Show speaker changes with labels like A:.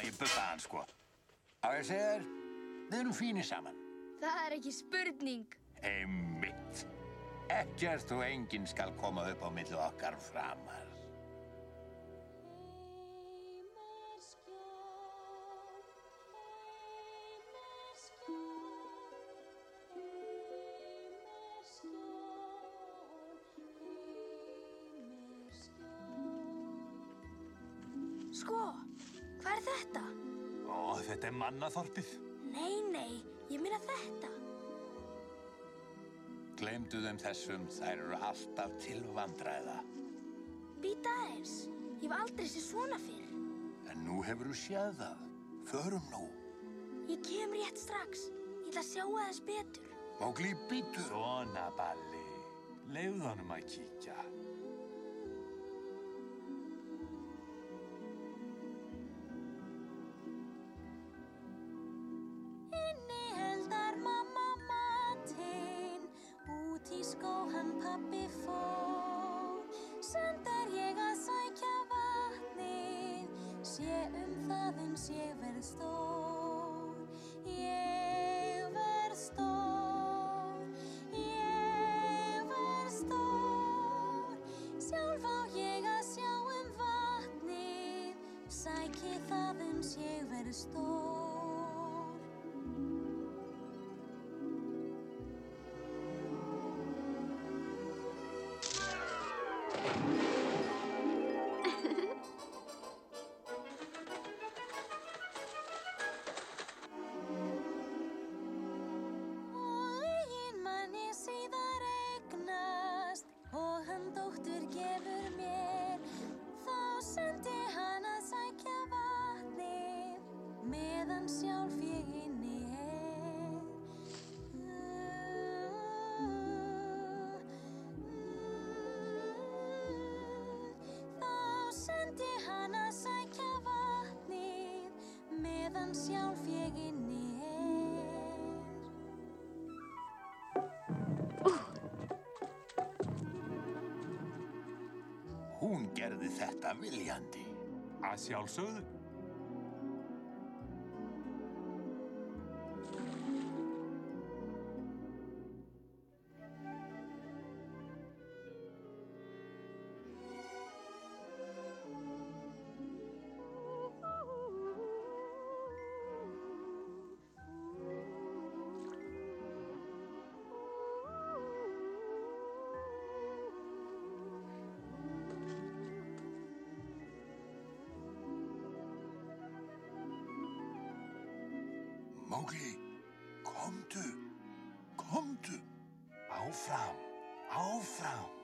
A: ég buffa hann, sko. Á ég að segja þér, við erum fínir saman.
B: Það er ekki spurning.
A: Einmitt. Ekkert og enginn skal koma upp á milli okkar framar.
B: Sko, hvað er þetta?
A: Ó, þetta er mannaþorpið.
B: Nei, ég meina þetta.
A: Gleymdu þeim þessum, þær eru alltaf til vandræða.
B: Bíddu aðeins, ég hef aldrei séð svona fyrr.
A: En nú hefurðu séð það. Förum nú.
B: Ég kem rétt strax. Ég ætla að sjá aðeins betur.
A: Mowgli, bíddu.
C: Svona, Balli. Leyfðu honum að kíkja.
D: Innihaldar mamma matinn, út í skó hann pabbi fór. Samt er ég að sækja vatnið, sé það uns ég verð stór. Ég verð stór, ég verð stór. Sjálf á ég að sjá vatnið, sæki það uns ég verð stór.
A: Hún gerði þetta viljandi.
C: Að sjálfsögðu.
A: Mowgli, komdu.
C: Áfram, áfram.